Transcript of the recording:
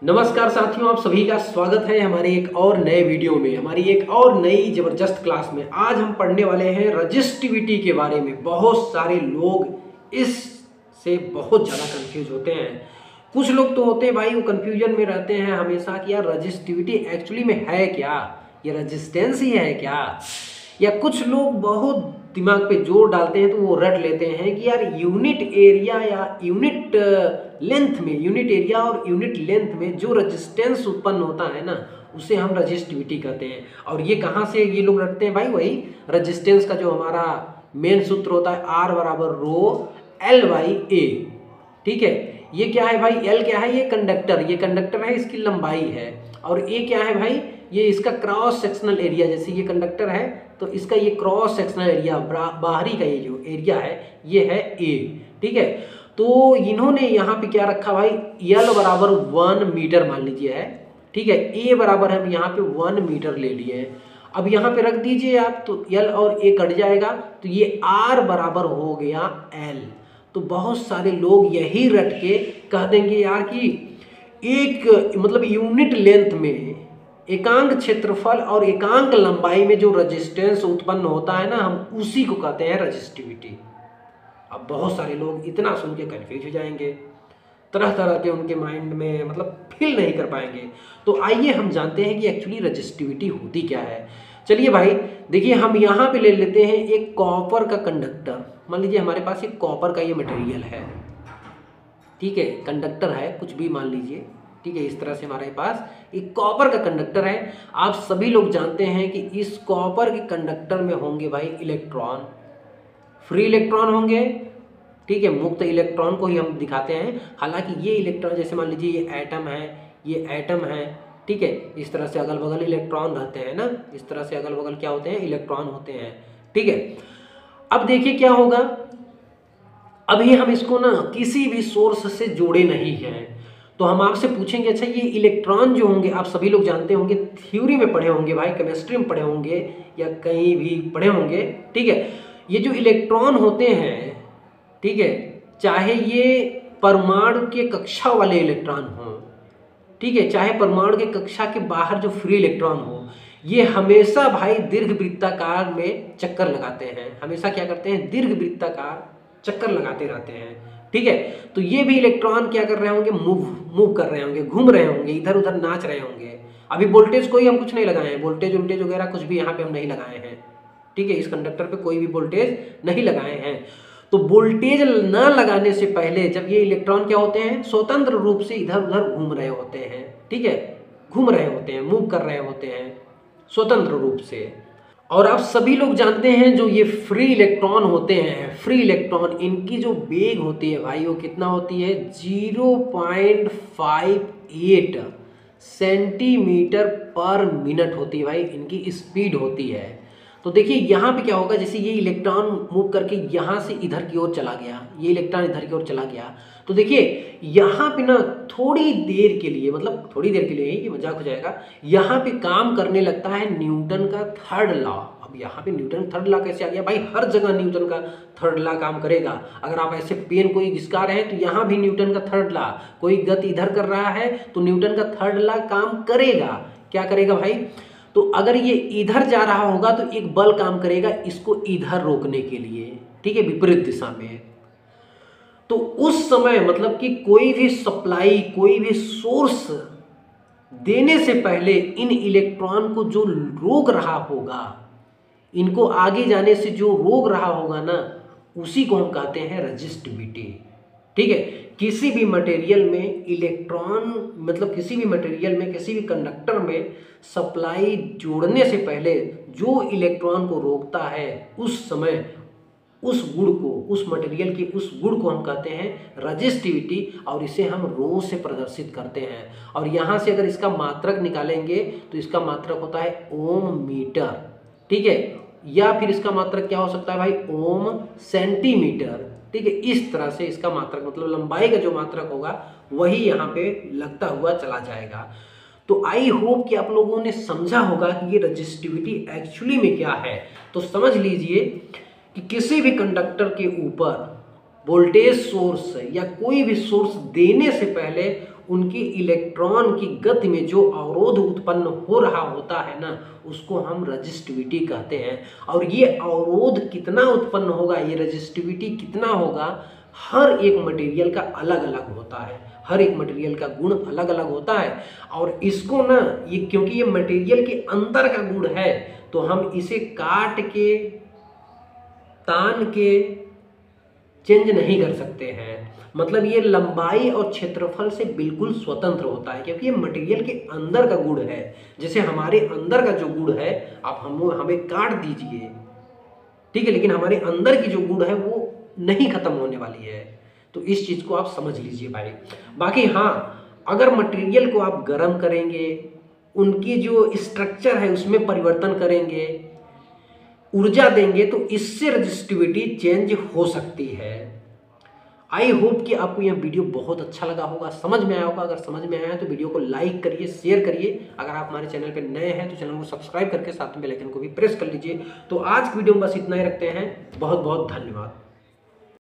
नमस्कार साथियों, आप सभी का स्वागत है हमारे एक और नए वीडियो में, हमारी एक और नई ज़बरदस्त क्लास में। आज हम पढ़ने वाले हैं रजिस्टिविटी के बारे में। बहुत सारे लोग इससे बहुत ज़्यादा कंफ्यूज होते हैं। कुछ लोग तो होते हैं भाई, वो कंफ्यूजन में रहते हैं हमेशा कि यार रजिस्टिविटी एक्चुअली में है क्या, ये रेजिस्टेंस ही है क्या। या कुछ लोग बहुत दिमाग पे जोर डालते हैं तो वो रट लेते हैं कि यार यूनिट एरिया या यूनिट लेंथ में, यूनिट एरिया और यूनिट लेंथ में जो रेजिस्टेंस उत्पन्न होता है ना, उसे हम रजिस्टिविटी कहते हैं। और ये कहाँ से ये लोग रटते हैं भाई? वही रजिस्टेंस का जो हमारा मेन सूत्र होता है, R बराबर रो L बाई ए। ठीक है, ये क्या है भाई? L क्या है? ये कंडक्टर है, इसकी लंबाई है। और A क्या है भाई? ये इसका क्रॉस सेक्शनल एरिया। जैसे ये कंडक्टर है तो इसका ये क्रॉस सेक्शनल एरिया, बाहरी का ये जो एरिया है, ये है A। ठीक है, तो इन्होंने यहाँ पे क्या रखा भाई? L बराबर 1 मीटर मान लीजिए है। ठीक है, A बराबर हम यहाँ पे 1 मीटर ले लिए हैं। अब यहाँ पे रख दीजिए आप, तो L और A कट जाएगा, तो ये R बराबर हो गया L। तो बहुत सारे लोग यही रट के कह देंगे यार कि एक मतलब यूनिट लेंथ में एकांक क्षेत्रफल और एकांक लंबाई में जो रेजिस्टेंस उत्पन्न होता है ना, हम उसी को कहते हैं रेजिस्टिविटी। अब बहुत सारे लोग इतना सुन के कंफ्यूज हो जाएंगे, तरह तरह के उनके माइंड में मतलब फील नहीं कर पाएंगे। तो आइए हम जानते हैं कि एक्चुअली रेजिस्टिविटी होती क्या है। चलिए भाई देखिए, हम यहाँ पे ले लेते हैं एक कॉपर का कंडक्टर। मान लीजिए हमारे पास एक कॉपर का ये मटेरियल है। ठीक है, कंडक्टर है, कुछ भी मान लीजिए। ठीक है, इस तरह से हमारे पास एक कॉपर का कंडक्टर है। आप सभी लोग जानते हैं कि इस कॉपर के कंडक्टर में होंगे भाई इलेक्ट्रॉन, फ्री इलेक्ट्रॉन होंगे। ठीक है, मुक्त इलेक्ट्रॉन को ही हम दिखाते हैं। हालांकि ये इलेक्ट्रॉन, जैसे मान लीजिए ये एटम है, ये एटम है। ठीक है, इस तरह से अगल बगल इलेक्ट्रॉन रहते हैं ना, इस तरह से अगल बगल क्या होते हैं? इलेक्ट्रॉन होते हैं। ठीक है, अब देखिए क्या होगा। अभी हम इसको ना किसी भी सोर्स से जोड़े नहीं हैं, तो हम आपसे पूछेंगे अच्छा ये इलेक्ट्रॉन जो होंगे, आप सभी लोग जानते होंगे, थ्योरी में पढ़े होंगे भाई, केमिस्ट्री में पढ़े होंगे या कहीं भी पढ़े होंगे। ठीक है, ये जो इलेक्ट्रॉन होते हैं, ठीक है, चाहे ये परमाणु के कक्षा वाले इलेक्ट्रॉन हो, ठीक है, चाहे परमाणु के कक्षा के बाहर जो फ्री इलेक्ट्रॉन हो, ये हमेशा भाई दीर्घवृत्ताकार में चक्कर लगाते हैं। हमेशा क्या करते हैं? दीर्घवृत्ताकार चक्कर लगाते रहते हैं। ठीक है, तो ये भी इलेक्ट्रॉन क्या कर रहे होंगे? मूव कर रहे होंगे, घूम रहे होंगे, इधर उधर नाच रहे होंगे। अभी वोल्टेज कोई हम कुछ नहीं लगाए हैं, वोल्टेज वगैरह कुछ भी यहाँ पे हम नहीं लगाए हैं। ठीक है, इस कंडक्टर पे कोई भी वोल्टेज नहीं लगाए हैं। तो वोल्टेज न लगाने से पहले जब ये इलेक्ट्रॉन क्या होते हैं? स्वतंत्र रूप से इधर उधर घूम रहे होते हैं। ठीक है, घूम रहे होते हैं, मूव कर रहे होते हैं स्वतंत्र रूप से। और आप सभी लोग जानते हैं जो ये फ्री इलेक्ट्रॉन होते हैं, फ्री इलेक्ट्रॉन, इनकी जो वेग होती है भाई, वो कितना होती है? 0.58 सेंटीमीटर पर मिनट होती है भाई, इनकी स्पीड होती है। तो देखिए यहाँ पे क्या होगा, जैसे ये इलेक्ट्रॉन मूव करके यहाँ से इधर की ओर चला गया, ये इलेक्ट्रॉन इधर की ओर चला गया, तो देखिए यहाँ पे ना थोड़ी देर के लिए, मतलब थोड़ी देर के लिए ये मजाक हो जाएगा, यहाँ पे काम करने लगता है न्यूटन का थर्ड लॉ। अब यहाँ पे न्यूटन थर्ड लॉ कैसे आ गया भाई? हर जगह न्यूटन का थर्ड लॉ काम करेगा। अगर आप ऐसे पेन कोई घिसका रहे हैं तो यहाँ भी न्यूटन का थर्ड लॉ, कोई गति इधर कर रहा है तो न्यूटन का थर्ड लॉ काम करेगा। क्या करेगा भाई? तो अगर ये इधर जा रहा होगा तो एक बल काम करेगा इसको इधर रोकने के लिए। ठीक है, विपरीत दिशा में। तो उस समय मतलब कि कोई भी सप्लाई, कोई भी सोर्स देने से पहले इन इलेक्ट्रॉन को जो रोक रहा होगा, इनको आगे जाने से जो रोक रहा होगा ना, उसी को हम कहते हैं रेजिस्टिविटी। ठीक है, किसी भी मटेरियल में इलेक्ट्रॉन, मतलब किसी भी मटेरियल में, किसी भी कंडक्टर में सप्लाई जोड़ने से पहले जो इलेक्ट्रॉन को रोकता है, उस समय उस गुण को, उस मटेरियल के उस गुण को हम कहते हैं रेजिस्टिविटी, और इसे हम रो से प्रदर्शित करते हैं। और यहाँ से अगर इसका मात्रक निकालेंगे तो इसका मात्रक होता है ओम मीटर। ठीक है, या फिर इसका मात्रक क्या हो सकता है भाई? ओम सेंटीमीटर। ठीक है, इस तरह से इसका मात्रक, मतलब लंबाई का जो मात्रक होगा वही यहाँ पे लगता हुआ चला जाएगा। तो आई होप कि आप लोगों ने समझा होगा कि ये रेजिस्टिविटी एक्चुअली में क्या है। तो समझ लीजिए कि किसी भी कंडक्टर के ऊपर वोल्टेज सोर्स या कोई भी सोर्स देने से पहले उनके इलेक्ट्रॉन की गति में जो अवरोध उत्पन्न हो रहा होता है ना, उसको हम रजिस्टिविटी कहते हैं। और ये अवरोध कितना उत्पन्न होगा, ये रजिस्टिविटी कितना होगा, हर एक मटेरियल का अलग अलग होता है, हर एक मटेरियल का गुण अलग अलग होता है। और इसको ना ये क्योंकि ये मटेरियल के अंदर का गुण है, तो हम इसे काट के तान के चेंज नहीं कर सकते हैं। मतलब ये लंबाई और क्षेत्रफल से बिल्कुल स्वतंत्र होता है, क्योंकि ये मटेरियल के अंदर का गुण है। जैसे हमारे अंदर का जो गुण है, आप हमें काट दीजिए, ठीक है, लेकिन हमारे अंदर की जो गुण है वो नहीं खत्म होने वाली है। तो इस चीज को आप समझ लीजिए भाई। बाकी हाँ, अगर मटेरियल को आप गर्म करेंगे, उनकी जो स्ट्रक्चर है उसमें परिवर्तन करेंगे, ऊर्जा देंगे, तो इससे रजिस्टिविटी चेंज हो सकती है। आई होप कि आपको यह वीडियो बहुत अच्छा लगा होगा, समझ में आया होगा। अगर समझ में आया है तो वीडियो को लाइक करिए, शेयर करिए। अगर आप हमारे चैनल पर नए हैं तो चैनल को सब्सक्राइब करके साथ में बेल आइकन को भी प्रेस कर लीजिए। तो आज की वीडियो में बस इतना ही रखते हैं। बहुत बहुत धन्यवाद।